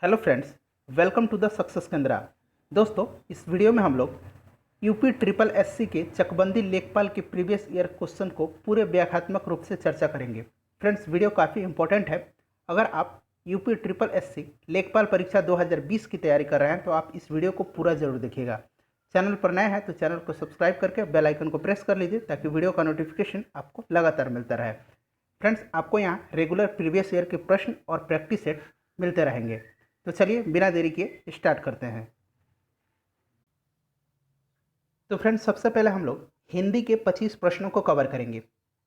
Hello friends, welcome to the success Kendra. दोस्तों, इस video में हम लोग यूपी ट्रिपल एससी के चकबंदी लेखपाल के प्रीवियस ईयर क्वेश्चन को पूरे व्याख्यात्मक रूप से चर्चा करेंगे। फ्रेंड्स, वीडियो काफ़ी इंपॉर्टेंट है। अगर आप यूपी ट्रिपल एससी लेखपाल परीक्षा 2020 की तैयारी कर रहे हैं तो आप इस वीडियो को पूरा जरूर देखिएगा। चैनल पर नए हैं तो चैनल को सब्सक्राइब करके बेल आइकन को प्रेस कर लीजिए ताकि वीडियो का नोटिफिकेशन आपको लगातार मिलता रहे। फ्रेंड्स, आपको यहाँ रेगुलर प्रीवियस ईयर के प्रश्न और प्रैक्टिस सेट मिलते रहेंगे। तो चलिए बिना देरी किए स्टार्ट करते हैं। तो फ्रेंड्स, सबसे पहले हम लोग हिंदी के 25 प्रश्नों को कवर करेंगे।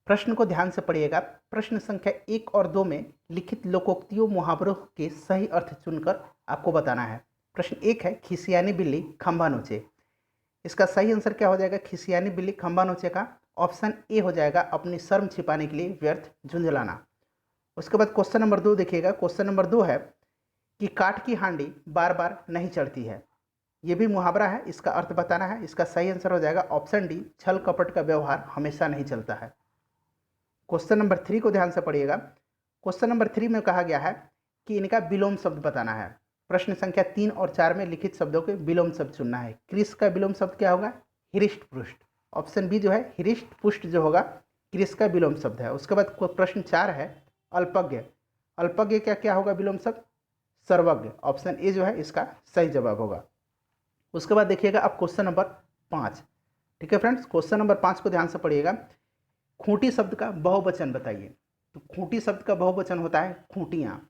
प्रश्न को ध्यान से पढ़िएगा। प्रश्न संख्या 1 और 2 में लिखित लोकोक्तियों मुहावरों के सही अर्थ चुनकर आपको बताना है। प्रश्न 1 है, खिसियानी बिल्ली खंभा नोचे। इसका सही आंसर क्या हो जाएगा? खिसियानी बिल्ली खंभा नोचे का ऑप्शन ए हो जाएगा, अपनी शर्म छिपाने के लिए व्यर्थ झुंझलाना। उसके बाद क्वेश्चन नंबर 2 देखिएगा। क्वेश्चन नंबर 2 है कि काठ की हांडी बार बार नहीं चढ़ती है। ये भी मुहावरा है, इसका अर्थ बताना है। इसका सही आंसर हो जाएगा ऑप्शन डी, छल कपट का व्यवहार हमेशा नहीं चलता है। क्वेश्चन नंबर 3 को ध्यान से पढ़िएगा। क्वेश्चन नंबर 3 में कहा गया है कि इनका विलोम शब्द बताना है। प्रश्न संख्या 3 और 4 में लिखित शब्दों के विलोम शब्द चुनना है। क्रिस का विलोम शब्द क्या होगा? हिरिष्ट पुष्ट। ऑप्शन बी जो है हिरिष्ट पुष्ट जो होगा क्रिस का विलोम शब्द है। उसके बाद प्रश्न 4 है, अल्पज्ञ। अल्पज्ञ क्या क्या होगा विलोम शब्द? सर्वज्ञ। ऑप्शन ए जो है इसका सही जवाब होगा। उसके बाद देखिएगा अब क्वेश्चन नंबर 5। ठीक है फ्रेंड्स, क्वेश्चन नंबर 5 को ध्यान से पढ़िएगा। खूंटी शब्द का बहुवचन बताइए। तो खूंटी शब्द का बहुवचन होता है खूंटियाँ,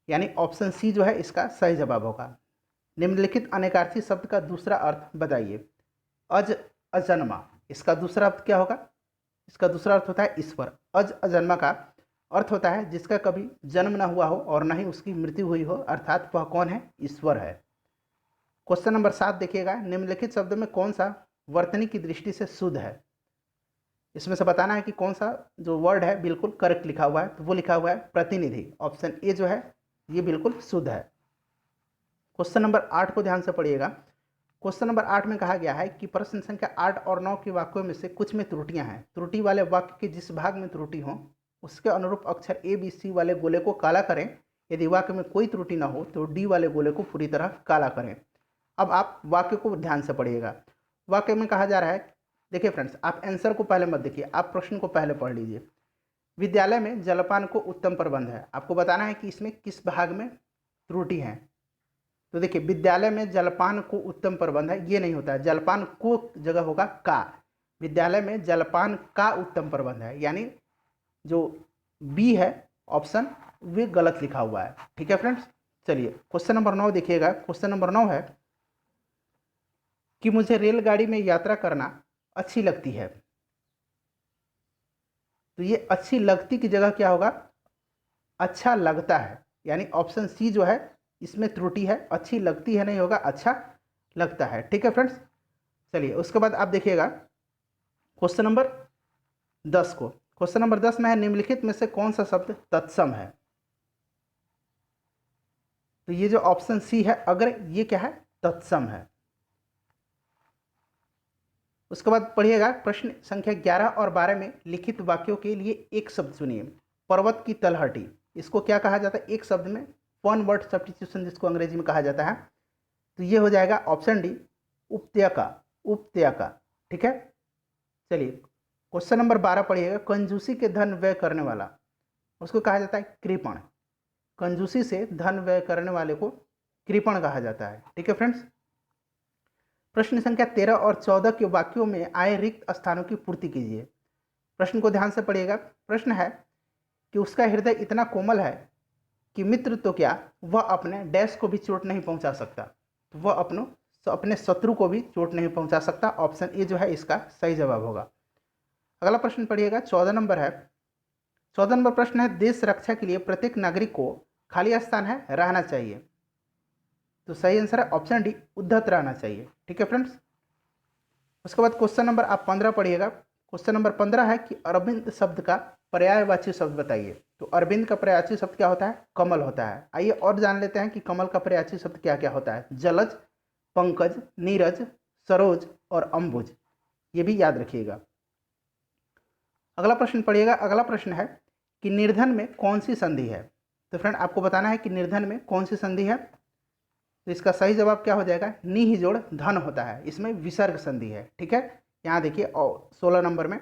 यानी ऑप्शन सी जो है इसका सही जवाब होगा। निम्नलिखित अनेकार्थी शब्द का दूसरा अर्थ बताइए। अज अजन्मा, इसका दूसरा अर्थ क्या होगा? इसका दूसरा अर्थ होता है ईश्वर। अज अजन्मा का अर्थ होता है जिसका कभी जन्म न हुआ हो और न ही उसकी मृत्यु हुई हो, अर्थात वह कौन है? ईश्वर है। क्वेश्चन नंबर 7 देखिएगा। निम्नलिखित शब्द में कौन सा वर्तनी की दृष्टि से शुद्ध है? इसमें से बताना है कि कौन सा जो वर्ड है बिल्कुल करेक्ट लिखा हुआ है। तो वो लिखा हुआ है प्रतिनिधि। ऑप्शन ए जो है ये बिल्कुल शुद्ध है। क्वेश्चन नंबर 8 को ध्यान से पढ़िएगा। क्वेश्चन नंबर 8 में कहा गया है कि प्रश्न संख्या 8 और 9 के वाक्यों में से कुछ में त्रुटियां हैं। त्रुटि वाले वाक्य के जिस भाग में त्रुटि हो उसके अनुरूप अक्षर ए बी सी वाले गोले को काला करें। यदि वाक्य में कोई त्रुटि ना हो तो डी वाले गोले को पूरी तरह काला करें। अब आप वाक्य को ध्यान से पढ़िएगा। वाक्य में कहा जा रहा है, देखिए फ्रेंड्स, आप आंसर को पहले मत देखिए, आप प्रश्न को पहले पढ़ लीजिए। विद्यालय में जलपान को उत्तम प्रबंध है। आपको बताना है कि इसमें किस भाग में त्रुटि है। तो देखिए, विद्यालय में जलपान को उत्तम प्रबंध है, ये नहीं होता है। जलपान को जगह होगा का। विद्यालय में जलपान का उत्तम प्रबंध है, यानी जो बी है ऑप्शन वे गलत लिखा हुआ है। ठीक है फ्रेंड्स, चलिए क्वेश्चन नंबर 9 देखिएगा। क्वेश्चन नंबर 9 है कि मुझे रेलगाड़ी में यात्रा करना अच्छी लगती है। तो ये अच्छी लगती की जगह क्या होगा? अच्छा लगता है, यानी ऑप्शन सी जो है इसमें त्रुटि है। अच्छी लगती है नहीं होगा, अच्छा लगता है। ठीक है फ्रेंड्स, चलिए उसके बाद आप देखिएगा क्वेश्चन नंबर 10 को। क्वेश्चन नंबर 10 में है, निम्नलिखित में से कौन सा शब्द तत्सम है? तो ये जो ऑप्शन सी है, अगर ये क्या है? तत्सम है। उसके बाद पढ़िएगा प्रश्न संख्या 11 और 12 में लिखित वाक्यों के लिए एक शब्द चुनिए। पर्वत की तलहटी, इसको क्या कहा जाता है? एक शब्द में वन वर्ड सब्स्टिट्यूशन जिसको अंग्रेजी में कहा जाता है। तो ये हो जाएगा ऑप्शन डी, उपत्यका। उपत्यका। ठीक है, चलिए क्वेश्चन नंबर 12 पढ़िएगा। कंजूसी के धन व्यय करने वाला, उसको कहा जाता है कृपण। कंजूसी से धन व्यय करने वाले को कृपण कहा जाता है। ठीक है फ्रेंड्स, प्रश्न संख्या 13 और 14 के वाक्यों में आए रिक्त स्थानों की पूर्ति कीजिए। प्रश्न को ध्यान से पढ़िएगा। प्रश्न है कि उसका हृदय इतना कोमल है कि मित्र तो क्या, वह अपने डैश को भी चोट नहीं पहुंचा सकता। तो वह अपने शत्रु को भी चोट नहीं पहुंचा सकता। ऑप्शन ए जो है इसका सही जवाब होगा। अगला प्रश्न पढ़िएगा, 14 नंबर है। 14 नंबर प्रश्न है, देश रक्षा के लिए प्रत्येक नागरिक को खाली स्थान है रहना चाहिए। तो सही आंसर है ऑप्शन डी, उद्धत रहना चाहिए। ठीक है फ्रेंड्स, उसके बाद क्वेश्चन नंबर आप 15 पढ़िएगा। क्वेश्चन नंबर 15 है कि अरविंद शब्द का पर्यायवाची शब्द बताइए। तो अरविंद का पर्यायवाची शब्द क्या होता है? कमल होता है। आइए और जान लेते हैं कि कमल का पर्यायवाची शब्द क्या क्या होता है। जलज, पंकज, नीरज, सरोज और अंबुज, ये भी याद रखिएगा। अगला प्रश्न पढ़िएगा। अगला प्रश्न है कि निर्धन में कौन सी संधि है? तो फ्रेंड आपको बताना है कि निर्धन में कौन सी संधि है। तो इसका सही जवाब क्या हो जाएगा, नी ही जोड़ धन होता है, इसमें विसर्ग संधि है। ठीक है, यहाँ देखिए 16 नंबर में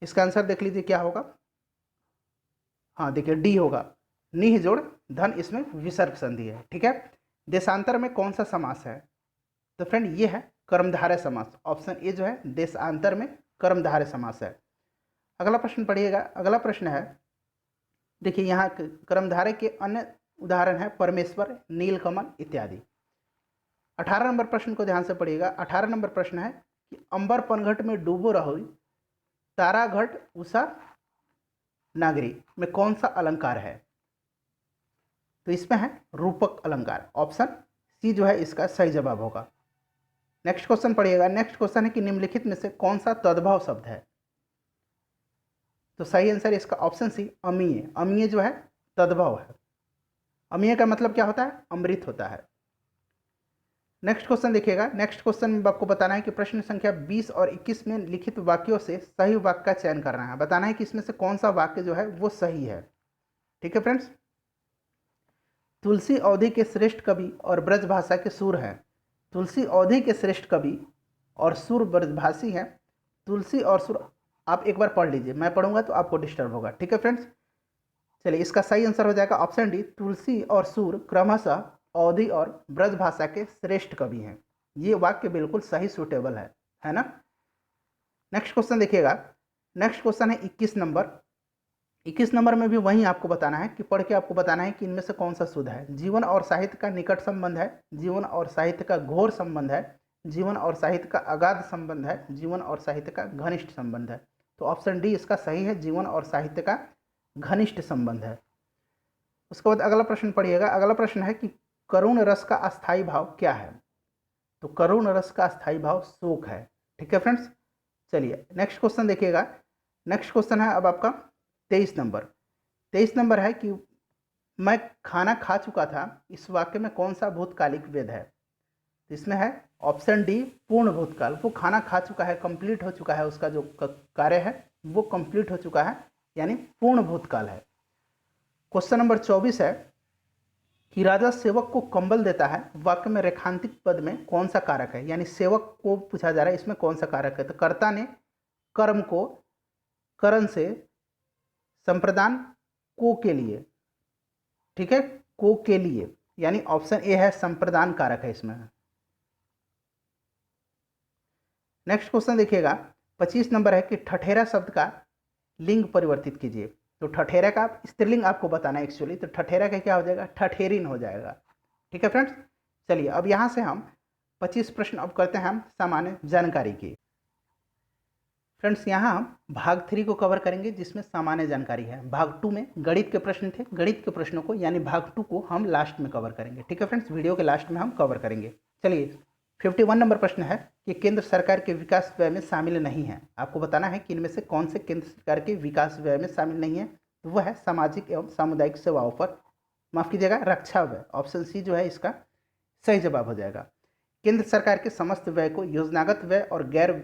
इसका आंसर देख लीजिए क्या होगा। हाँ देखिए डी होगा, नी ही जोड़ धन, इसमें विसर्ग संधि है। ठीक है, देशांतर में कौन सा समास है। तो फ्रेंड ये है कर्मधारय समास, ऑप्शन ए जो है देशांतर में कर्मधारय समास है। अगला प्रश्न पढ़िएगा। अगला प्रश्न है, देखिए यहाँ कर्मधारय के अन्य उदाहरण है परमेश्वर, नीलकमल इत्यादि। 18 नंबर प्रश्न को ध्यान से पढ़िएगा। 18 नंबर प्रश्न है कि अंबर पनघट में डूबो रहो तारा घट उषा नागरी में कौन सा अलंकार है। तो इसमें है रूपक अलंकार, ऑप्शन सी जो है इसका सही जवाब होगा। नेक्स्ट क्वेश्चन पढ़िएगा। नेक्स्ट क्वेश्चन है कि निम्नलिखित में से कौन सा तद्भव शब्द है। तो सही आंसर इसका ऑप्शन सी अमीय। अमीय जो है तद्भव है। अमीय का मतलब क्या होता है, अमृत होता है। नेक्स्ट क्वेश्चन देखिएगा। नेक्स्ट क्वेश्चन में आपको बताना है कि प्रश्न संख्या 20 और 21 में लिखित वाक्यों से सही वाक्य का चयन करना है। बताना है कि इसमें से कौन सा वाक्य जो है वो सही है। ठीक है फ्रेंड्स, तुलसी अवधि के श्रेष्ठ कवि और ब्रजभाषा के सूर हैं। तुलसी अवधि के श्रेष्ठ कवि और सूर ब्रजभाषी हैं। तुलसी और सूर आप एक बार पढ़ लीजिए, मैं पढ़ूंगा तो आपको डिस्टर्ब होगा। ठीक है फ्रेंड्स, चलिए इसका सही आंसर हो जाएगा ऑप्शन डी, तुलसी और सूर क्रमशः अवधि और ब्रजभाषा के श्रेष्ठ कवि हैं। ये वाक्य बिल्कुल सही सूटेबल है ना। नेक्स्ट क्वेश्चन देखिएगा। नेक्स्ट क्वेश्चन है 21 नंबर। 21 नंबर में भी वहीं आपको बताना है कि पढ़ के आपको बताना है कि इनमें से कौन सा शुद्ध है। जीवन और साहित्य का निकट संबंध है, जीवन और साहित्य का घोर संबंध है, जीवन और साहित्य का अगाध संबंध है, जीवन और साहित्य का घनिष्ठ संबंध है। तो ऑप्शन डी इसका सही है, जीवन और साहित्य का घनिष्ठ संबंध है। उसके बाद अगला प्रश्न पढ़िएगा। अगला प्रश्न है कि करुण रस का अस्थायी भाव क्या है। तो करुण रस का अस्थायी भाव शोक है। ठीक है फ्रेंड्स, चलिए नेक्स्ट क्वेश्चन देखिएगा। नेक्स्ट क्वेश्चन है अब आपका 23 नंबर। 23 नंबर है कि मैं खाना खा चुका था, इस वाक्य में कौन सा भूतकालिक वेद है। तो इसमें है ऑप्शन डी पूर्ण भूतकाल। वो खाना खा चुका है, कंप्लीट हो चुका है, उसका जो कार्य है वो कंप्लीट हो चुका है, यानी पूर्ण भूतकाल है। क्वेश्चन नंबर 24 है कि राजा सेवक को कंबल देता है, वाक्य में रेखांकित पद में कौन सा कारक है। यानी सेवक को पूछा जा रहा है, इसमें कौन सा कारक है। तो कर्ता ने कर्म को करण से, संप्रदान को के लिए, ठीक है, को के लिए, यानी ऑप्शन ए है संप्रदान कारक है इसमें। नेक्स्ट क्वेश्चन देखिएगा। 25 नंबर है कि ठठेरा शब्द का लिंग परिवर्तित कीजिए। तो ठठेरा का स्त्रीलिंग आपको बताना है एक्चुअली, तो ठठेरा का क्या हो जाएगा, ठठेरिन हो जाएगा। ठीक है फ्रेंड्स, चलिए अब यहाँ से हम 25 प्रश्न अब करते हैं हम सामान्य जानकारी की। फ्रेंड्स यहाँ हम भाग 3 को कवर करेंगे जिसमें सामान्य जानकारी है। भाग 2 में गणित के प्रश्न थे, गणित के प्रश्नों को यानी भाग 2 को हम लास्ट में कवर करेंगे। ठीक है फ्रेंड्स, वीडियो के लास्ट में हम कवर करेंगे। चलिए 51 नंबर प्रश्न है कि केंद्र सरकार के विकास व्यय में शामिल नहीं है। आपको बताना है कि इनमें से कौन से केंद्र सरकार के विकास व्यय में शामिल नहीं है। तो वह है सामाजिक एवं सामुदायिक सेवाओं पर, माफ कीजिएगा, रक्षा व्यय। ऑप्शन सी जो है इसका सही जवाब हो जाएगा। केंद्र सरकार के समस्त व्यय को योजनागत व्यय और गैर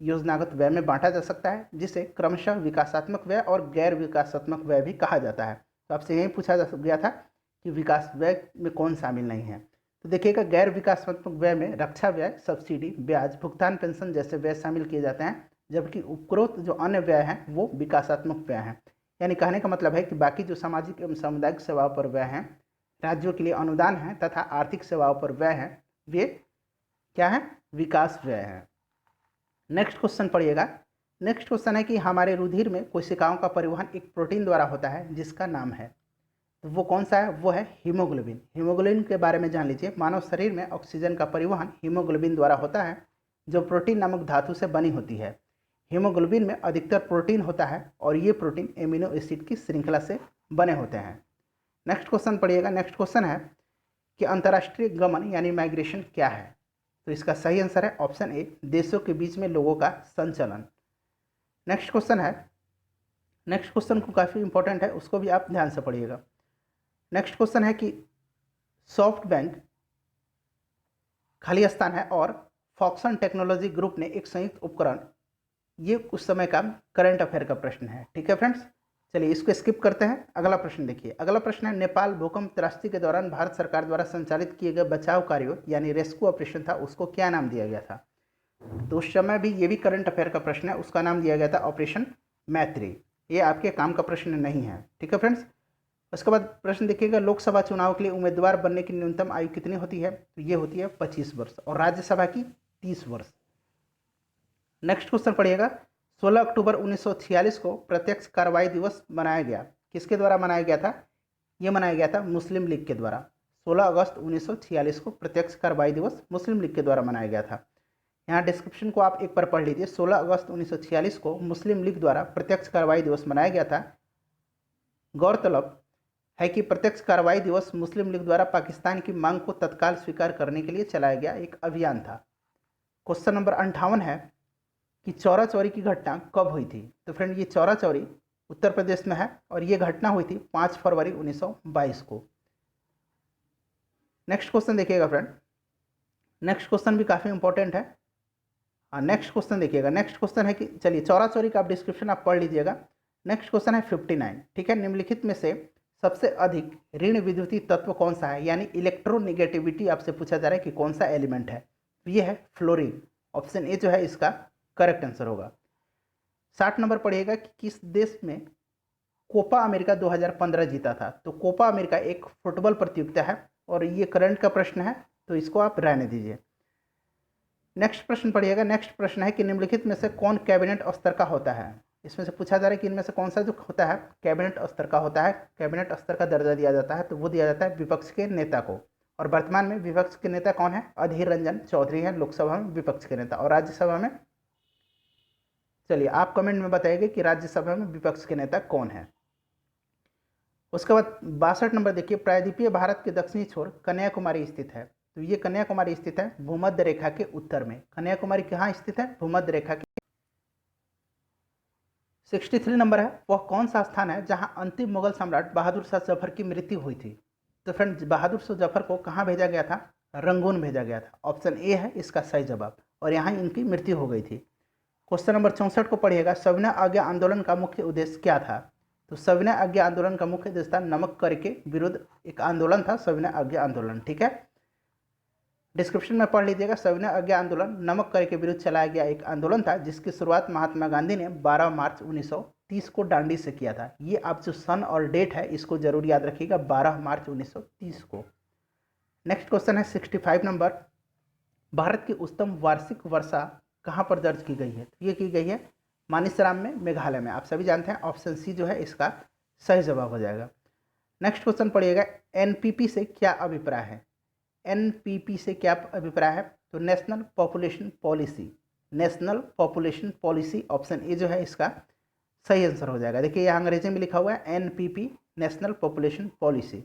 योजनागत व्यय में बांटा जा सकता है, जिसे क्रमशः विकासात्मक व्यय और गैर विकासात्मक व्यय भी कहा जाता है। तो आपसे यही पूछा जा गया था कि विकास व्यय में कौन शामिल नहीं है। तो देखिएगा गैर विकासात्मक व्यय में रक्षा व्यय, सब्सिडी, ब्याज, भुगतान, पेंशन जैसे व्यय शामिल किए जाते हैं, जबकि उपरोक्त जो अन्य व्यय हैं वो विकासात्मक व्यय हैं। यानी कहने का मतलब है कि बाकी जो सामाजिक एवं सामुदायिक सेवाओं पर व्यय हैं, राज्यों के लिए अनुदान है तथा आर्थिक सेवाओं पर व्यय हैं, वे क्या है, विकास व्यय है। नेक्स्ट क्वेश्चन पढ़िएगा। नेक्स्ट क्वेश्चन है कि हमारे रुधिर में कोशिकाओं का परिवहन एक प्रोटीन द्वारा होता है जिसका नाम है। तो वो कौन सा है, वो है हीमोग्लोबिन। हीमोग्लोबिन के बारे में जान लीजिए। मानव शरीर में ऑक्सीजन का परिवहन हीमोग्लोबिन द्वारा होता है, जो प्रोटीन नामक धातु से बनी होती है। हीमोग्लोबिन में अधिकतर प्रोटीन होता है और ये प्रोटीन एमिनो एसिड की श्रृंखला से बने होते हैं। नेक्स्ट क्वेश्चन पढ़िएगा। नेक्स्ट क्वेश्चन है कि अंतर्राष्ट्रीय गमन यानी माइग्रेशन क्या है। तो इसका सही आंसर है ऑप्शन ए, देशों के बीच में लोगों का संचलन। नेक्स्ट क्वेश्चन है, नेक्स्ट क्वेश्चन को काफ़ी इंपॉर्टेंट है, उसको भी आप ध्यान से पढ़िएगा। नेक्स्ट क्वेश्चन है कि सॉफ्ट बैंक खाली स्थान है और फॉक्सन टेक्नोलॉजी ग्रुप ने एक संयुक्त उपकरण, ये उस समय का करंट अफेयर का प्रश्न है। ठीक है फ्रेंड्स, चलिए इसको स्किप करते हैं। अगला प्रश्न देखिए। अगला प्रश्न है, नेपाल भूकंप त्रासदी के दौरान भारत सरकार द्वारा संचालित किए गए बचाव कार्यों यानी रेस्क्यू ऑपरेशन था, उसको क्या नाम दिया गया था? तो उस समय भी ये भी करंट अफेयर का प्रश्न है, उसका नाम दिया गया था ऑपरेशन मैत्री। ये आपके काम का प्रश्न नहीं है, ठीक है फ्रेंड्स। उसके बाद प्रश्न देखिएगा, लोकसभा चुनाव के लिए उम्मीदवार बनने की न्यूनतम आयु कितनी होती है? तो ये होती है 25 वर्ष और राज्यसभा की 30 वर्ष। नेक्स्ट क्वेश्चन पढ़िएगा, 16 अक्टूबर 1946 को प्रत्यक्ष कार्रवाई दिवस मनाया गया, किसके द्वारा मनाया गया था? ये मनाया गया था मुस्लिम लीग के द्वारा। 16 अगस्त 1946 को प्रत्यक्ष कार्रवाई दिवस मुस्लिम लीग के द्वारा मनाया गया था। यहाँ डिस्क्रिप्शन को आप एक बार पढ़ लीजिए। 16 अगस्त 1946 को मुस्लिम लीग द्वारा प्रत्यक्ष कार्रवाई दिवस मनाया गया था। गौरतलब है कि प्रत्यक्ष कार्रवाई दिवस मुस्लिम लीग द्वारा पाकिस्तान की मांग को तत्काल स्वीकार करने के लिए चलाया गया एक अभियान था। क्वेश्चन नंबर 58 है कि चौरा चौरी की घटना कब हुई थी? तो फ्रेंड ये चौरा चौरी उत्तर प्रदेश में है और ये घटना हुई थी 5 फरवरी 1922 को। नेक्स्ट क्वेश्चन देखिएगा फ्रेंड, नेक्स्ट क्वेश्चन भी काफ़ी इंपॉर्टेंट है। नेक्स्ट क्वेश्चन देखिएगा। नेक्स्ट क्वेश्चन है कि चलिए चौरा चौरी का आप डिस्क्रिप्शन आप पढ़ लीजिएगा। नेक्स्ट क्वेश्चन है 59, ठीक है। निम्नलिखित में से सबसे अधिक ऋण विद्युतीय तत्व कौन सा है, यानी इलेक्ट्रोनेगेटिविटी आपसे पूछा जा रहा है कि कौन सा एलिमेंट है? तो ये है फ्लोरीन। ऑप्शन ए जो है इसका करेक्ट आंसर होगा। 60 नंबर पढ़िएगा कि किस देश में कोपा अमेरिका 2015 जीता था? तो कोपा अमेरिका एक फुटबॉल प्रतियोगिता है और ये करंट का प्रश्न है, तो इसको आप रहने दीजिए। नेक्स्ट प्रश्न पढ़िएगा। नेक्स्ट प्रश्न है कि निम्नलिखित में से कौन कैबिनेट स्तर का होता है? इसमें से पूछा जा रहा है कि इनमें से कौन सा जो होता है कैबिनेट स्तर का होता है, कैबिनेट स्तर का दर्जा दिया जाता है, तो वो दिया जाता है विपक्ष के नेता को। और वर्तमान में विपक्ष के नेता कौन है? अधीर रंजन चौधरी हैं लोकसभा में विपक्ष के नेता। और राज्यसभा में, चलिए आप कमेंट में बताइए कि राज्यसभा में विपक्ष के नेता कौन है। उसके बाद 62 नंबर देखिए, प्रायद्वीपीय भारत के दक्षिणी छोर कन्याकुमारी स्थित है। तो ये कन्याकुमारी स्थित है भूमध्य रेखा के उत्तर में। कन्याकुमारी कहाँ स्थित है? भूमध्य रेखा के। 63 नंबर है, वह कौन सा स्थान है जहां अंतिम मुगल सम्राट बहादुर शाह जफर की मृत्यु हुई थी? तो फ्रेंड बहादुर शाह जफर को कहाँ भेजा गया था? रंगून भेजा गया था। ऑप्शन ए है इसका सही जवाब, और यहाँ इनकी मृत्यु हो गई थी। क्वेश्चन नंबर 64 को पढ़िएगा, सविनय आज्ञा आंदोलन का मुख्य उद्देश्य क्या था? तो सविनय आज्ञा आंदोलन का मुख्य उद्देश्य था नमक कर के विरुद्ध एक आंदोलन था, सविनय आज्ञा आंदोलन, ठीक है। डिस्क्रिप्शन में पढ़ लीजिएगा। सविनय आज्ञा आंदोलन नमक कर के विरुद्ध चलाया गया एक आंदोलन था जिसकी शुरुआत महात्मा गांधी ने 12 मार्च 1930 को दांडी से किया था। ये आप जो सन और डेट है इसको जरूर याद रखिएगा, 12 मार्च 1930 को। नेक्स्ट क्वेश्चन है 65 नंबर, भारत की उच्चतम वार्षिक वर्षा कहाँ पर दर्ज की गई है? तो ये की गई है मानिसराम में, मेघालय में। आप सभी जानते हैं ऑप्शन सी जो है इसका सही जवाब हो जाएगा। नेक्स्ट क्वेश्चन पढ़िएगा, एनपीपी से क्या अभिप्राय है? एनपीपी से क्या अभिप्राय है? तो national population policy, national population policy. Option A जो है इसका सही आंसर हो जाएगा। देखिए यहाँ अंग्रेजी में लिखा हुआ है NPP, national population policy.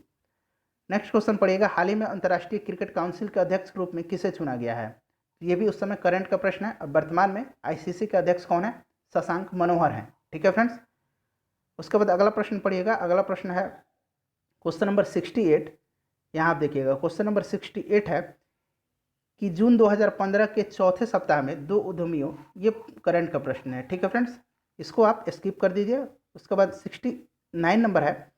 Next question पढ़िएगा, हाल ही में अंतर्राष्ट्रीय क्रिकेट काउंसिल के अध्यक्ष के रूप में किसे चुना गया है? ये भी उस समय करंट का प्रश्न है। और वर्तमान में आईसीसी के अध्यक्ष कौन है? शशांक मनोहर हैं, ठीक है फ्रेंड्स। उसके बाद अगला प्रश्न पढ़िएगा। अगला प्रश्न है क्वेश्चन नंबर 68। यहाँ आप देखिएगा क्वेश्चन नंबर 68 है कि जून 2015 के चौथे सप्ताह में दो उद्यमियों, ये करंट का प्रश्न है, ठीक है फ्रेंड्स, इसको आप स्किप कर दीजिए। उसके बाद 69 नंबर है,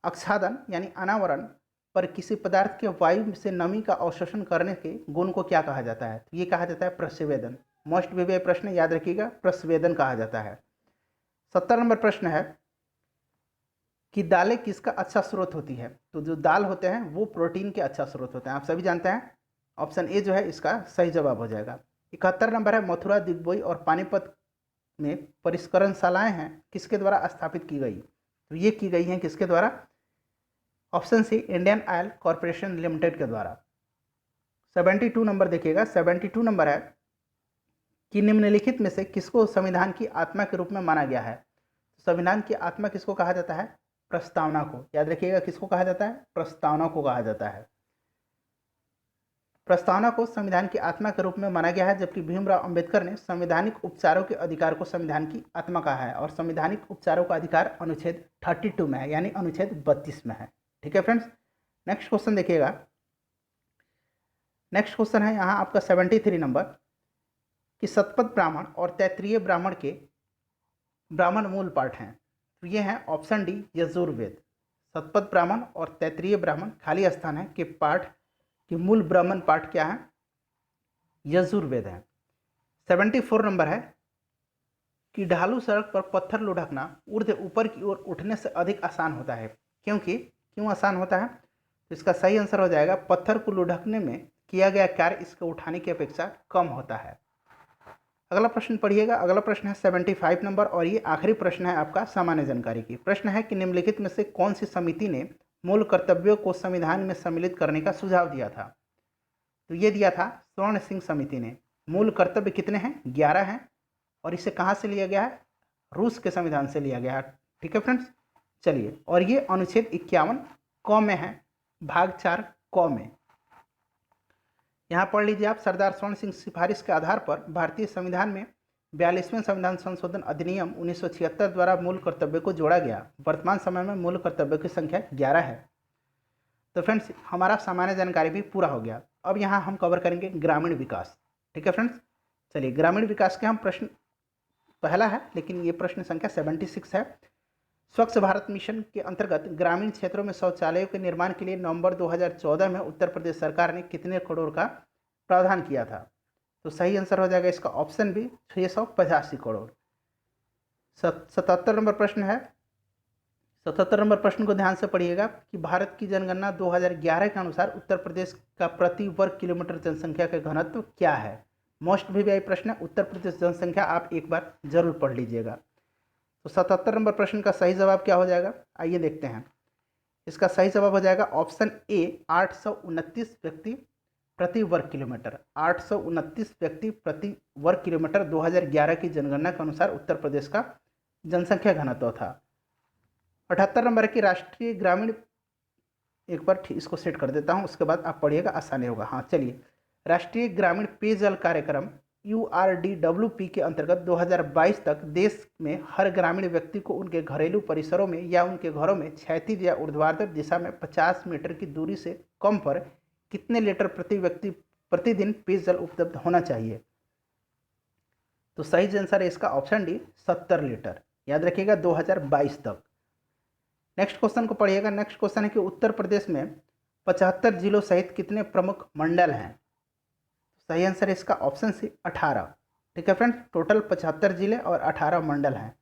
आच्छादन यानी अनावरण पर किसी पदार्थ के वायु से नमी का अवशोषण करने के गुण को क्या कहा जाता है? तो ये कहा जाता है प्रस्वेदन। मोस्ट विवेय प्रश्न याद रखिएगा, प्रस्वेदन कहा जाता है। 70 नंबर प्रश्न है कि दालें किसका अच्छा स्रोत होती है? तो जो दाल होते हैं वो प्रोटीन के अच्छा स्रोत होते हैं, आप सभी जानते हैं। ऑप्शन ए जो है इसका सही जवाब हो जाएगा। 71 नंबर है, मथुरा, दिग्बोई और पानीपत में परिष्करणशालाएं हैं किसके द्वारा स्थापित की गई? तो ये की गई हैं किसके द्वारा? Option C Indian Oil Corporation Limited के द्वारा। 72 नंबर देखिएगा। 72 नंबर है कि निम्नलिखित में से किसको संविधान की आत्मा के रूप में माना गया है? संविधान की आत्मा किसको कहा जाता है? प्रस्तावना को। याद रखिएगा किसको कहा जाता है? प्रस्तावना को कहा जाता है। प्रस्तावना को संविधान की आत्मा के रूप में माना गया है, जबकि भीमराव अंबेडकर ने संवैधानिक उपचारों के अधिकार को संविधान की आत्मा कहा है। और संवैधानिक उपचारों का अधिकार अनुच्छेद 32 में है, यानी अनुच्छेद 32 में है, ठीक है फ्रेंड्स। नेक्स्ट क्वेश्चन देखिएगा। नेक्स्ट क्वेश्चन है यहाँ आपका 73 नंबर कि शतपथ ब्राह्मण और तैत्रीय ब्राह्मण के ब्राह्मण मूल पाठ हैं। तो ये है ऑप्शन डी यजुर्वेद। शतपथ ब्राह्मण और तैत्तिरीय ब्राह्मण खाली स्थान है कि पाठ कि मूल ब्राह्मण पाठ क्या है, यजुर्वेद है। 74 नंबर है कि ढालू सड़क पर पत्थर लुढ़कना ऊर्ध्व ऊपर की ओर उठने से अधिक आसान होता है, क्यों आसान होता है? तो इसका सही आंसर हो जाएगा पत्थर को लुढ़कने में किया गया कार्य इसके उठाने की अपेक्षा कम होता है। अगला प्रश्न पढ़िएगा। अगला प्रश्न है 75 नंबर और ये आखिरी प्रश्न है आपका सामान्य जानकारी की। प्रश्न है कि निम्नलिखित में से कौन सी समिति ने मूल कर्तव्यों को संविधान में सम्मिलित करने का सुझाव दिया था? तो ये दिया था स्वर्ण सिंह समिति ने। मूल कर्तव्य कितने हैं? 11 हैं और इसे कहाँ से लिया गया है? रूस के संविधान से लिया गया है। ठीक है फ्रेंड्स, चलिए, और ये अनुच्छेद 51 क में है, भाग 4 क में। यहाँ पढ़ लीजिए आप। सरदार स्वर्ण सिंह सिफारिश के आधार पर भारतीय संविधान में 42वें संविधान संशोधन अधिनियम 1976 द्वारा मूल कर्तव्य को जोड़ा गया। वर्तमान समय में मूल कर्तव्य की संख्या 11 है। तो फ्रेंड्स, हमारा सामान्य जानकारी भी पूरा हो गया। अब यहाँ हम कवर करेंगे ग्रामीण विकास। ठीक है फ्रेंड्स, चलिए, ग्रामीण विकास के हम प्रश्न पहला है, लेकिन ये प्रश्न संख्या 76 है। स्वच्छ भारत मिशन के अंतर्गत ग्रामीण क्षेत्रों में शौचालयों के निर्माण के लिए नवंबर 2014 में उत्तर प्रदेश सरकार ने कितने करोड़ का प्रावधान किया था? तो सही आंसर हो जाएगा इसका ऑप्शन बी, 685 करोड़। 77 नंबर प्रश्न है। 77 नंबर प्रश्न को ध्यान से पढ़िएगा कि भारत की जनगणना 2011 के अनुसार उत्तर प्रदेश का प्रति वर्ग किलोमीटर जनसंख्या का घनत्व क्या है? मोस्ट वीवीआई प्रश्न है। उत्तर प्रदेश जनसंख्या आप एक बार जरूर पढ़ लीजिएगा। तो 77 नंबर प्रश्न का सही जवाब क्या हो जाएगा? आइए देखते हैं। इसका सही जवाब हो जाएगा ऑप्शन ए, 829 व्यक्ति प्रति वर्ग किलोमीटर। 829 व्यक्ति प्रति वर्ग किलोमीटर 2011 की जनगणना के अनुसार उत्तर प्रदेश का जनसंख्या घनत्व था। 78 नंबर की राष्ट्रीय ग्रामीण, एक बार इसको सेट कर देता हूं, उसके बाद आप पढ़िएगा, आसानी होगा। हाँ चलिए, राष्ट्रीय ग्रामीण पेयजल कार्यक्रम URDWP के अंतर्गत 2022 तक देश में हर ग्रामीण व्यक्ति को उनके घरेलू परिसरों में या उनके घरों में क्षैतिज या ऊर्ध्वाधर दिशा में 50 मीटर की दूरी से कम पर कितने लीटर प्रति व्यक्ति प्रतिदिन पेयजल उपलब्ध होना चाहिए? तो सही आंसर है इसका ऑप्शन डी, 70 लीटर। याद रखिएगा 2022 तक। नेक्स्ट क्वेश्चन को पढ़िएगा। नेक्स्ट क्वेश्चन है कि उत्तर प्रदेश में 75 जिलों सहित कितने प्रमुख मंडल हैं? सही आंसर है इसका ऑप्शन सी, 18। ठीक है फ्रेंड्स, टोटल 75 जिले और 18 मंडल हैं।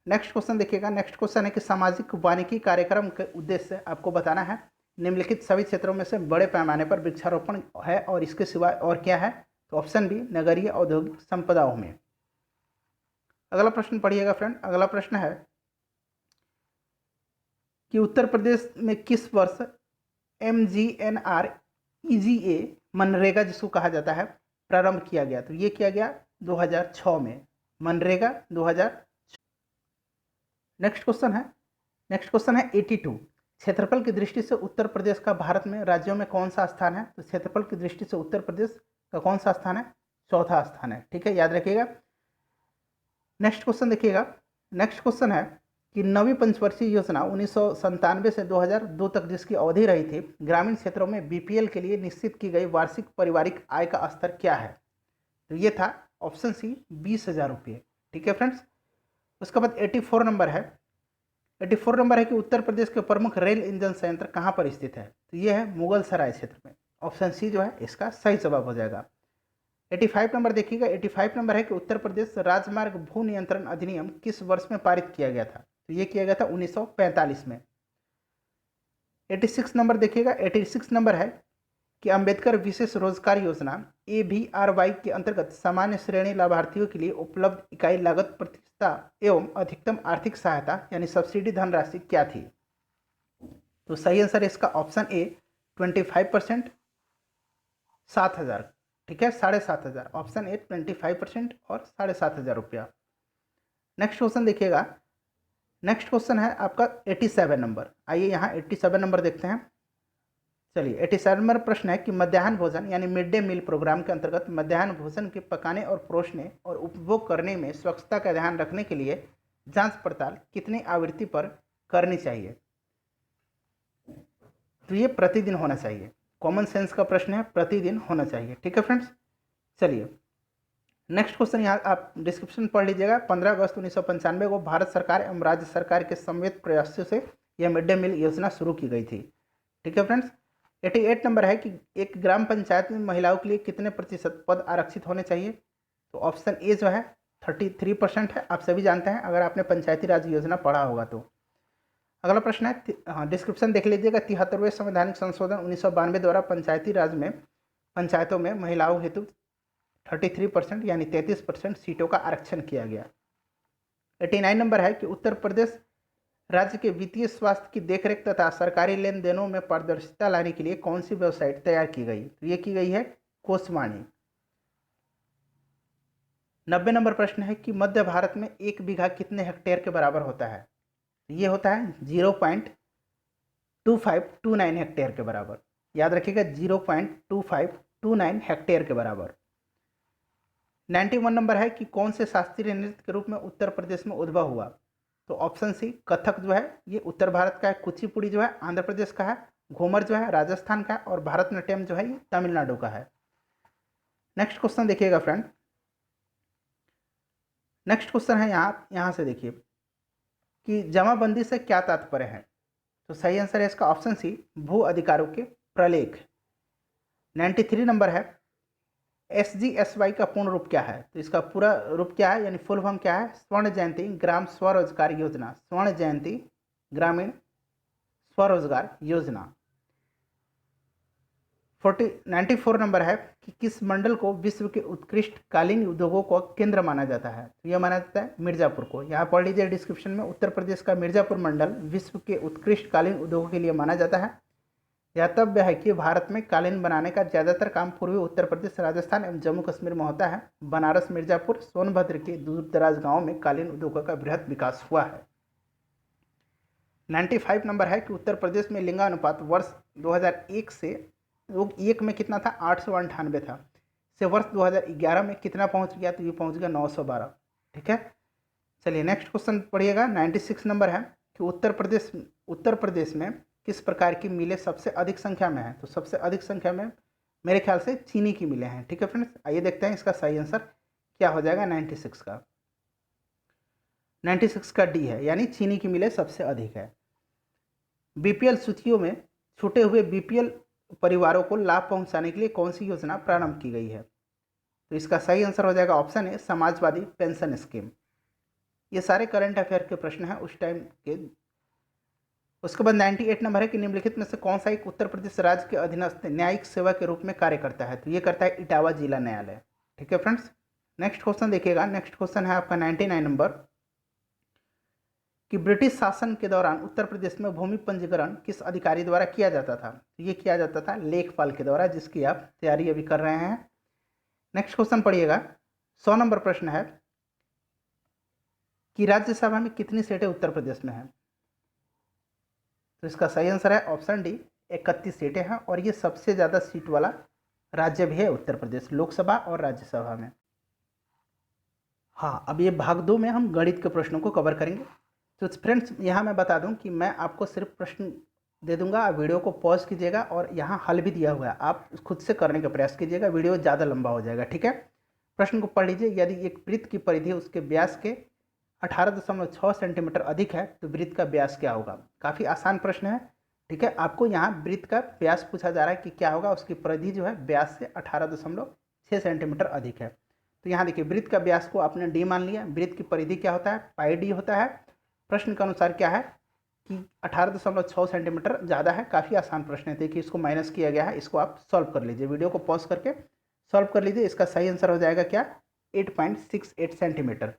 नेक्स्ट क्वेश्चन देखिएगा। नेक्स्ट क्वेश्चन है कि सामाजिक वानिकी कार्यक्रम के उद्देश्य आपको बताना है निम्नलिखित सभी क्षेत्रों में से बड़े पैमाने पर वृक्षारोपण है और इसके सिवाय और क्या है? तो ऑप्शन बी, नगरीय औद्योगिक संपदाओं में। अगला प्रश्न पढ़िएगा फ्रेंड। अगला प्रश्न है कि उत्तर प्रदेश में किस वर्ष MGNREGA मनरेगा जिसको कहा जाता है प्रारंभ किया गया? तो ये किया गया 2006 में, मनरेगा 2006। नेक्स्ट क्वेश्चन है 82। क्षेत्रफल की दृष्टि से उत्तर प्रदेश का भारत में राज्यों में कौन सा स्थान है? तो क्षेत्रफल की दृष्टि से उत्तर प्रदेश का कौन सा स्थान है? चौथा स्थान है। ठीक है, याद रखिएगा। नेक्स्ट क्वेश्चन देखिएगा। नेक्स्ट क्वेश्चन है कि नवीं पंचवर्षीय योजना 1997 से 2002 तक जिसकी अवधि रही थी, ग्रामीण क्षेत्रों में BPL के लिए निश्चित की गई वार्षिक पारिवारिक आय का स्तर क्या है? तो ये था ऑप्शन सी, 20,000 रुपये। ठीक है फ्रेंड्स, उसके बाद 84 नंबर है। 84 नंबर है कि उत्तर प्रदेश के प्रमुख रेल इंजन संयंत्र कहाँ पर स्थित है? तो ये है मुगल सराय क्षेत्र में। ऑप्शन सी जो है इसका सही जवाब हो जाएगा। 85 नंबर देखिएगा। 85 नंबर है कि उत्तर प्रदेश राजमार्ग भू नियंत्रण अधिनियम किस वर्ष में पारित किया गया था? तो ये किया गया था 1945 में। 86 नंबर देखिएगा। 86 नंबर है कि अंबेडकर विशेष रोजगार योजना AVRY के अंतर्गत सामान्य श्रेणी लाभार्थियों के लिए उपलब्ध इकाई लागत प्रतिशतता एवं अधिकतम आर्थिक सहायता यानी सब्सिडी धनराशि क्या थी? तो सही आंसर है इसका ऑप्शन ए, 25%, 7,000। ठीक है, 7,500। ऑप्शन ए 25% और 7,500 रुपया। नेक्स्ट क्वेश्चन देखिएगा। नेक्स्ट क्वेश्चन है आपका 87 नंबर। आइए यहाँ 87 नंबर देखते हैं। चलिए, 87 नंबर प्रश्न है कि मध्याह्न भोजन यानी मिड डे मील प्रोग्राम के अंतर्गत मध्याह्न भोजन के पकाने और परोसने और उपभोग करने में स्वच्छता का ध्यान रखने के लिए जांच पड़ताल कितनी आवृत्ति पर करनी चाहिए? तो ये प्रतिदिन होना चाहिए। कॉमन सेंस का प्रश्न है, प्रतिदिन होना चाहिए। ठीक है फ्रेंड्स, चलिए नेक्स्ट क्वेश्चन यहाँ आप डिस्क्रिप्शन पढ़ लीजिएगा। 15 अगस्त 1995 को भारत सरकार एवं राज्य सरकार के समन्वित प्रयासों से यह मिड डे मील योजना शुरू की गई थी। ठीक है फ्रेंड्स। 88 नंबर है कि एक ग्राम पंचायत में महिलाओं के लिए कितने प्रतिशत पद आरक्षित होने चाहिए। तो ऑप्शन ए जो है 33% है। आप सभी जानते हैं अगर आपने पंचायती राज योजना पढ़ा होगा तो। अगला प्रश्न है, हाँ डिस्क्रिप्शन देख लीजिएगा। 73वें संवैधानिक संशोधन 1992 द्वारा पंचायती राज में पंचायतों में महिलाओं हेतु 33% यानी 33% सीटों का आरक्षण किया गया। 89 नंबर है कि उत्तर प्रदेश राज्य के वित्तीय स्वास्थ्य की देखरेख तथा सरकारी लेन देनों में पारदर्शिता लाने के लिए कौन सी वेबसाइट तैयार की गई। तो ये की गई है कोषवाणी। 90 नंबर प्रश्न है कि मध्य भारत में 1 बीघा कितने हेक्टेयर के बराबर होता है। ये होता है 0.2529 हेक्टेयर के बराबर। याद रखिएगा 0.2529 हेक्टेयर के बराबर। 91 नंबर है कि कौन से शास्त्रीय नृत्य के रूप में उत्तर प्रदेश में उद्भव हुआ। तो ऑप्शन सी कथक जो है ये उत्तर भारत का है, कुचिपुड़ी जो है आंध्र प्रदेश का है, घूमर जो है राजस्थान का है और भरतनाट्यम जो है ये तमिलनाडु का है। नेक्स्ट क्वेश्चन देखिएगा फ्रेंड। नेक्स्ट क्वेश्चन है यहाँ से देखिए कि जमाबंदी से क्या तात्पर्य है। तो सही आंसर है इसका ऑप्शन सी भू अधिकारों के प्रलेख। 93 नंबर है SGSY का पूर्ण रूप क्या है। तो इसका पूरा रूप क्या है यानी फुल फॉर्म क्या है। स्वर्ण जयंती ग्राम स्वरोजगार योजना। स्वर्ण जयंती ग्रामीण स्वरोजगार योजना। 94 नंबर है कि किस मंडल को विश्व के उत्कृष्ट कालीन उद्योगों को केंद्र माना जाता है। तो यह माना जाता है मिर्जापुर को। यहाँ पढ़ लीजिए डिस्क्रिप्शन में। उत्तर प्रदेश का मिर्जापुर मंडल विश्व के उत्कृष्ट कालीन उद्योगों के लिए माना जाता है। ज्ञातव्य है कि भारत में कालीन बनाने का ज़्यादातर काम पूर्वी उत्तर प्रदेश राजस्थान एवं जम्मू कश्मीर में होता है। बनारस मिर्जापुर सोनभद्र के दूर दराज गाँव में कालीन उद्योगों का बृहद विकास हुआ है। 95 नंबर है कि उत्तर प्रदेश में लिंगानुपात वर्ष 2001 से एक में कितना था 898 था से वर्ष 2011 में कितना पहुंच गया। तो ये पहुंच गया 912। ठीक है। चलिए नेक्स्ट क्वेश्चन पढ़िएगा। 96 नंबर है कि उत्तर प्रदेश में किस प्रकार की मिलें सबसे अधिक संख्या में है। तो सबसे अधिक संख्या में मेरे ख्याल से चीनी की मिलें हैं। ठीक है फ्रेंड्स। आइए देखते हैं इसका सही आंसर क्या हो जाएगा। 96 का 96 का डी है यानी चीनी की मिलें सबसे अधिक है। BPL सूचियों में छूटे हुए BPL परिवारों को लाभ पहुंचाने के लिए कौन सी योजना प्रारंभ की गई है। तो इसका सही आंसर हो जाएगा option A Samajwadi pension scheme. ये सारे करंट अफेयर के प्रश्न हैं उस टाइम के। उसके बाद 98 नंबर है कि निम्नलिखित में से कौन सा एक उत्तर प्रदेश राज्य के अधीनस्थ न्यायिक सेवा के रूप में कार्य करता है। तो ये करता है इटावा जिला न्यायालय। ठीक है फ्रेंड्स। नेक्स्ट क्वेश्चन देखिएगा। नेक्स्ट क्वेश्चन है आपका 99 नंबर कि ब्रिटिश शासन के दौरान उत्तर प्रदेश में भूमि पंजीकरण किस अधिकारी द्वारा किया जाता था। तो ये किया जाता था लेखपाल के द्वारा, जिसकी आप तैयारी अभी कर रहे हैं। नेक्स्ट क्वेश्चन पढ़िएगा। 100 नंबर प्रश्न है कि राज्यसभा में कितनी सीटें उत्तर प्रदेश में हैं। तो इसका सही आंसर है ऑप्शन डी 31 सीटें हैं और ये सबसे ज़्यादा सीट वाला राज्य भी है उत्तर प्रदेश, लोकसभा और राज्यसभा में। हाँ, अब ये भाग 2 में हम गणित के प्रश्नों को कवर करेंगे। तो फ्रेंड्स यहाँ मैं बता दूं कि मैं आपको सिर्फ प्रश्न दे दूंगा, आप वीडियो को पॉज कीजिएगा और यहाँ हल भी दिया हुआ है, आप खुद से करने का प्रयास कीजिएगा, वीडियो ज़्यादा लंबा हो जाएगा। ठीक है। प्रश्न को पढ़ लीजिए। यदि एक वृत्त की परिधि उसके व्यास के 18.6 सेंटीमीटर अधिक है तो वृत्त का व्यास क्या होगा। काफ़ी आसान प्रश्न है। ठीक है। आपको यहाँ वृत्त का व्यास पूछा जा रहा है कि क्या होगा, उसकी परिधि जो है व्यास से 18.6 सेंटीमीटर अधिक है। तो यहाँ देखिए वृत्त का व्यास को आपने डी मान लिया, वृत्त की परिधि क्या होता है पाई डी होता है। प्रश्न के अनुसार क्या है कि 18.6 सेंटीमीटर ज़्यादा है। काफ़ी आसान प्रश्न है। देखिए इसको माइनस किया गया है, इसको आप सॉल्व कर लीजिए, वीडियो को पॉज करके सॉल्व कर लीजिए। इसका सही आंसर हो जाएगा क्या 8.68 सेंटीमीटर।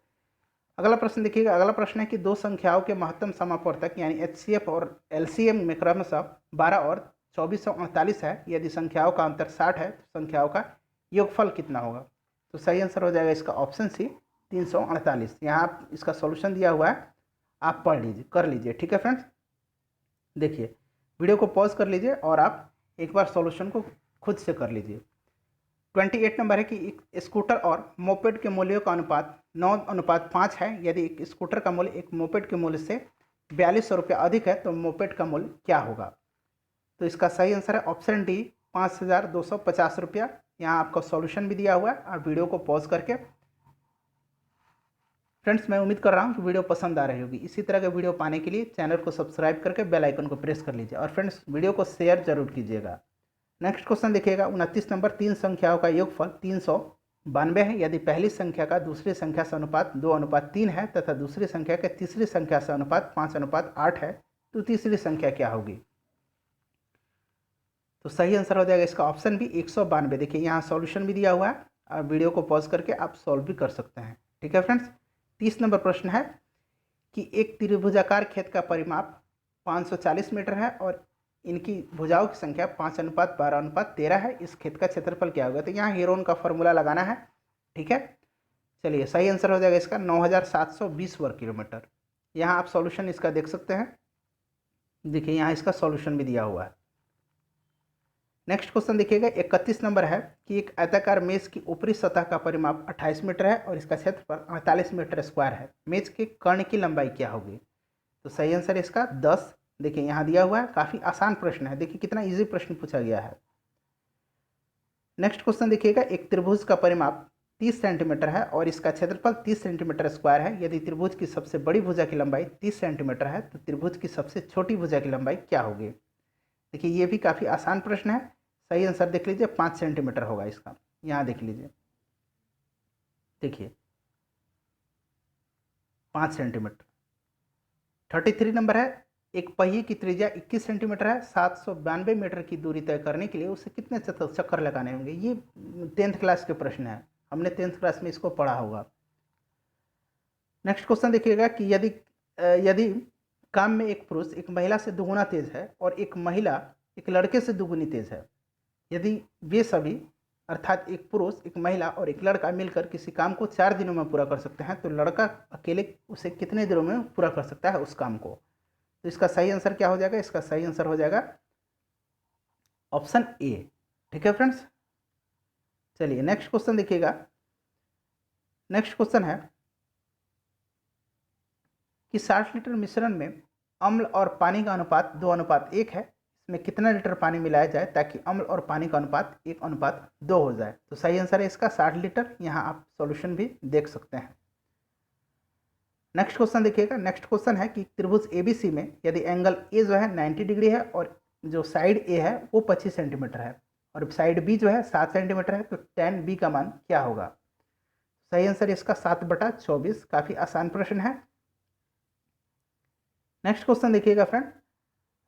अगला प्रश्न देखिएगा। अगला प्रश्न है कि दो संख्याओं के महत्तम समापवर्तक यानी HCF और LCM में क्रमशः 12 और 2448 है। यदि संख्याओं का अंतर 60 है तो संख्याओं का योगफल कितना होगा। तो सही आंसर हो जाएगा इसका ऑप्शन सी 348। यहाँ इसका सॉल्यूशन दिया हुआ है, आप पढ़ लीजिए कर लीजिए। ठीक है फ्रेंड्स। देखिए वीडियो को पॉज कर लीजिए और आप एक बार सॉल्यूशन को खुद से कर लीजिए। 28 नंबर है कि एक स्कूटर और मोपेड के मूल्यों का अनुपात 9:5 है। यदि एक स्कूटर का मूल्य एक मोपेड के मूल्य से 4200 रुपये अधिक है तो मोपेड का मूल्य क्या होगा। तो इसका सही आंसर है ऑप्शन डी 5250 रुपया। यहाँ आपका सॉल्यूशन भी दिया हुआ है, आप वीडियो को पॉज करके फ्रेंड्स, मैं उम्मीद कर रहा हूँ कि वीडियो पसंद आ रही होगी। इसी तरह के वीडियो पाने के लिए चैनल को सब्सक्राइब करके बेल आइकन को प्रेस कर लीजिए और फ्रेंड्स वीडियो को शेयर जरूर कीजिएगा। नेक्स्ट क्वेश्चन देखिएगा, 29 नंबर, तीन संख्याओं का योगफल 392 है यदि पहली संख्या का दूसरी संख्या से अनुपात 2:3 है तथा दूसरी संख्या के तीसरी संख्या से अनुपात 5:8 है तो तीसरी संख्या क्या होगी। तो सही आंसर हो जाएगा इसका ऑप्शन बी 192। देखिए यहाँ सॉल्यूशन भी दिया हुआ है, आप वीडियो को पॉज करके आप सॉल्व भी कर सकते हैं। ठीक है फ्रेंड्स, 30 नंबर प्रश्न है कि एक त्रिभुजाकार खेत का परिमाप 540 मीटर है और इनकी भुजाओं की संख्या 5:12:13 है। इस खेत का क्षेत्रफल क्या होगा। तो यहाँ हेरोन का फॉर्मूला लगाना है। ठीक है, चलिए सही आंसर हो जाएगा इसका 9720 वर्ग किलोमीटर। यहाँ आप सॉल्यूशन इसका देख सकते हैं। देखिए यहाँ इसका सॉल्यूशन भी दिया हुआ है। नेक्स्ट क्वेश्चन देखिएगा, 31 नंबर है कि एक आयताकार मेज की ऊपरी सतह का परिमाप 28 मीटर है और इसका क्षेत्रफल 48 मीटर स्क्वायर है। मेज के कर्ण की लंबाई क्या होगी। तो सही आंसर इसका 10। देखिए यहाँ दिया हुआ है, काफ़ी आसान प्रश्न है। देखिए कितना इजी प्रश्न पूछा गया है। नेक्स्ट क्वेश्चन देखिएगा, एक त्रिभुज का परिमाप 30 सेंटीमीटर है और इसका क्षेत्रफल 30 सेंटीमीटर स्क्वायर है। यदि त्रिभुज की सबसे बड़ी भुजा की लंबाई 30 सेंटीमीटर है तो त्रिभुज की सबसे छोटी भुजा की लंबाई क्या होगी। देखिए ये भी काफ़ी आसान प्रश्न है। सही आंसर देख लीजिए 5 सेंटीमीटर होगा इसका। यहाँ देख लीजिए, देखिए 5 सेंटीमीटर। 33 नंबर है, एक पहिए की त्रिज्या 21 सेंटीमीटर है। 792 मीटर की दूरी तय करने के लिए उसे कितने चक्कर लगाने होंगे। ये 10th क्लास के प्रश्न है, हमने 10th क्लास में इसको पढ़ा होगा। नेक्स्ट क्वेश्चन देखिएगा कि यदि काम में एक पुरुष एक महिला से दुगुना तेज है और एक महिला एक लड़के से दुगुनी तेज है, यदि वे सभी अर्थात एक पुरुष एक महिला और एक लड़का मिलकर किसी काम को 4 दिनों में पूरा कर सकते हैं तो लड़का अकेले उसे कितने दिनों में पूरा कर सकता है उस काम को। तो इसका सही आंसर क्या हो जाएगा। इसका सही आंसर हो जाएगा ऑप्शन ए। ठीक है फ्रेंड्स, चलिए नेक्स्ट क्वेश्चन देखिएगा। नेक्स्ट क्वेश्चन है कि 60 लीटर मिश्रण में अम्ल और पानी का अनुपात 2:1 है। इसमें कितना लीटर पानी मिलाया जाए ताकि अम्ल और पानी का अनुपात 1:2 हो जाए। तो सही आंसर है इसका 60 लीटर। यहाँ आप सॉल्यूशन भी देख सकते हैं। नेक्स्ट क्वेश्चन देखिएगा। नेक्स्ट क्वेश्चन है कि त्रिभुज एबीसी में यदि एंगल ए जो है 90 डिग्री है और जो साइड ए है वो 25 सेंटीमीटर है और साइड बी जो है 7 सेंटीमीटर है तो tan बी का मान क्या होगा। सही आंसर इसका 7/24। काफ़ी आसान प्रश्न है। नेक्स्ट क्वेश्चन देखिएगा फ्रेंड।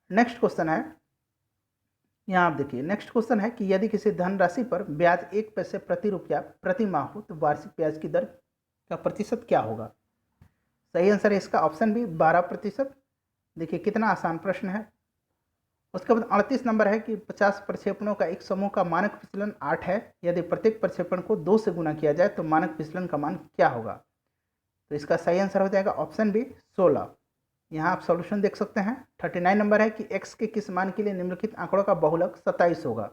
नेक्स्ट क्वेश्चन है, यहाँ आप देखिए, नेक्स्ट क्वेश्चन है कि यदि किसी धनराशि पर ब्याज 1 पैसे प्रति रुपया प्रति माह हो तो वार्षिक ब्याज की दर का प्रतिशत क्या होगा। सही आंसर है इसका ऑप्शन बी 12%। देखिए कितना आसान प्रश्न है। उसके बाद 38 नंबर है कि 50 प्रक्षेपणों का एक समूह का मानक विचलन 8 है। यदि प्रत्येक प्रक्षेपण को 2 से गुना किया जाए तो मानक विचलन का मान क्या होगा। तो इसका सही आंसर हो जाएगा ऑप्शन बी 16। यहाँ आप सॉल्यूशन देख सकते हैं। 39 नंबर है कि x के किस मान के लिए निम्नलिखित आंकड़ों का बहुलक 27 होगा।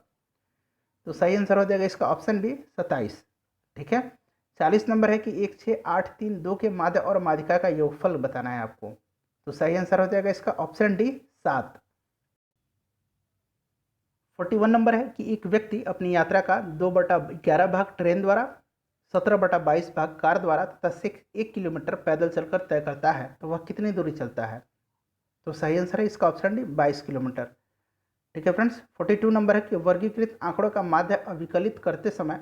तो सही आंसर हो जाएगा इसका ऑप्शन बी 27। ठीक है, 40 नंबर है कि 1, 6, 8, 3, 2 के माध्य और माध्यिका का योगफल बताना है आपको। तो सही आंसर हो जाएगा इसका ऑप्शन डी 7। 41 नंबर है कि एक व्यक्ति अपनी यात्रा का 2/11 भाग ट्रेन द्वारा, 17/22 भाग कार द्वारा तथा 1 किलोमीटर पैदल चलकर तय करता है तो वह कितनी दूरी चलता है। तो सही आंसर है इसका ऑप्शन डी 22 किलोमीटर। ठीक है फ्रेंड्स, 42 नंबर है कि वर्गीकृत आंकड़ों का माध्य अविकलित करते समय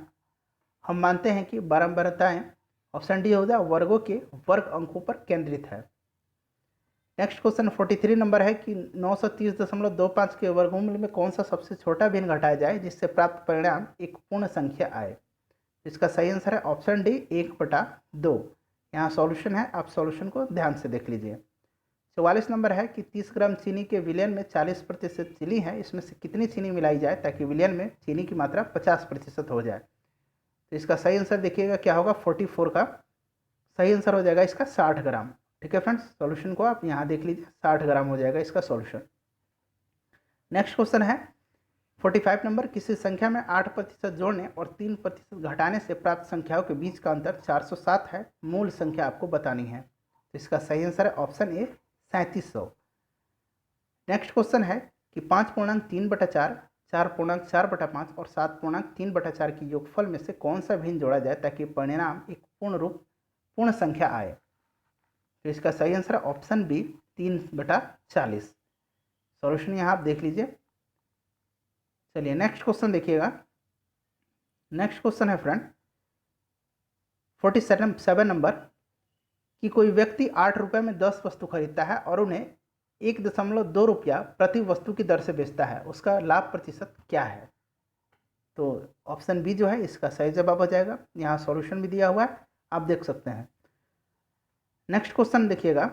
हम मानते हैं कि बारंबारताएं, ऑप्शन डी हो जाए, वर्गों के वर्ग अंकों पर केंद्रित है। नेक्स्ट क्वेश्चन 43 नंबर है कि 930.25 के वर्गमूल में कौन सा सबसे छोटा भिन्न घटाया जाए जिससे प्राप्त परिणाम एक पूर्ण संख्या आए। इसका सही आंसर है ऑप्शन डी 1/2। यहाँ सॉल्यूशन है, आप सॉल्यूशन को ध्यान से देख लीजिए। 44 नंबर है कि 30 ग्राम चीनी के विलयन में 40% चीनी है, इसमें से कितनी चीनी मिलाई जाए ताकि विलयन में चीनी की मात्रा 50% हो जाए। तो इसका सही आंसर देखिएगा क्या होगा, 44 का सही आंसर हो जाएगा इसका 60 ग्राम। ठीक है फ्रेंड्स, सॉल्यूशन को आप यहाँ देख लीजिए, 60 ग्राम हो जाएगा इसका सॉल्यूशन। नेक्स्ट क्वेश्चन है 45 नंबर, किसी संख्या में 8% जोड़ने और 3% घटाने से प्राप्त संख्याओं के बीच का अंतर 407 है। मूल संख्या आपको बतानी है। तो इसका सही आंसर है ऑप्शन ए 3700। नेक्स्ट क्वेश्चन है कि 5.3/4, 4.4/5 और 7.3/4 की योगफल में से कौन सा भिन्न जोड़ा जाए ताकि परिणाम एक पूर्ण संख्या आए। तो इसका सही आंसर है ऑप्शन बी 3/40। सॉल्यूशन यहाँ आप देख लीजिए। चलिए नेक्स्ट क्वेश्चन देखिएगा। नेक्स्ट क्वेश्चन है फ्रेंड 47 नंबर कि कोई व्यक्ति 8 रुपये में 10 वस्तु खरीदता है और उन्हें 1.2 रुपया प्रति वस्तु की दर से बेचता है, उसका लाभ प्रतिशत क्या है? तो ऑप्शन बी जो है इसका सही जवाब हो जाएगा। यहाँ सॉल्यूशन भी दिया हुआ है, आप देख सकते हैं। नेक्स्ट क्वेश्चन देखिएगा।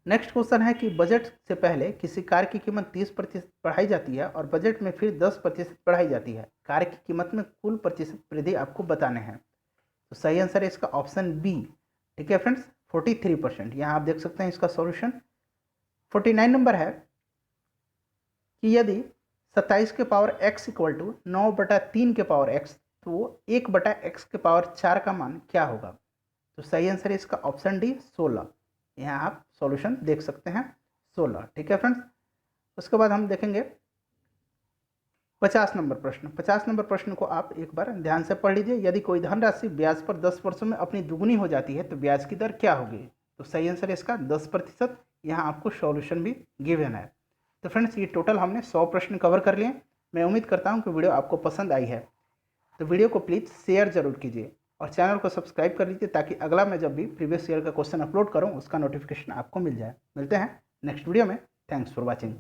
नेक्स्ट क्वेश्चन है कि बजट से पहले किसी कार की कीमत 30% बढ़ाई जाती है और बजट में फिर 10% बढ़ाई जाती है। कार की कीमत में कुल प्रतिशत वृद्धि आपको बताने हैं। तो सही आंसर है इसका ऑप्शन बी। ठीक है फ्रेंड्स, 43%। यहाँ आप देख सकते हैं इसका सॉल्यूशन। 49 नंबर है कि यदि 27 के पावर x इक्वल टू 9/3 के पावर x तो 1/x के पावर 4 का मान क्या होगा? तो सही आंसर है इसका ऑप्शन डी 16। यहाँ आप सॉल्यूशन देख सकते हैं 16। ठीक है फ्रेंड्स, उसके बाद हम देखेंगे 50 नंबर प्रश्न। 50 नंबर प्रश्न को आप एक बार ध्यान से पढ़ लीजिए। यदि कोई धनराशि ब्याज पर 10 वर्षों में अपनी दुगनी हो जाती है तो ब्याज की दर क्या होगी? तो सही आंसर है इसका 10%। यहाँ आपको सॉल्यूशन भी गिवन है। तो फ्रेंड्स ये टोटल हमने 100 प्रश्न कवर कर लिए। मैं उम्मीद करता हूँ कि वीडियो आपको पसंद आई है। तो वीडियो को प्लीज़ शेयर जरूर कीजिए और चैनल को सब्सक्राइब कर लीजिए ताकि अगला मैं जब भी प्रीवियस ईयर का क्वेश्चन अपलोड करूँ उसका नोटिफिकेशन आपको मिल जाए। मिलते हैं नेक्स्ट वीडियो में। Thanks for watching.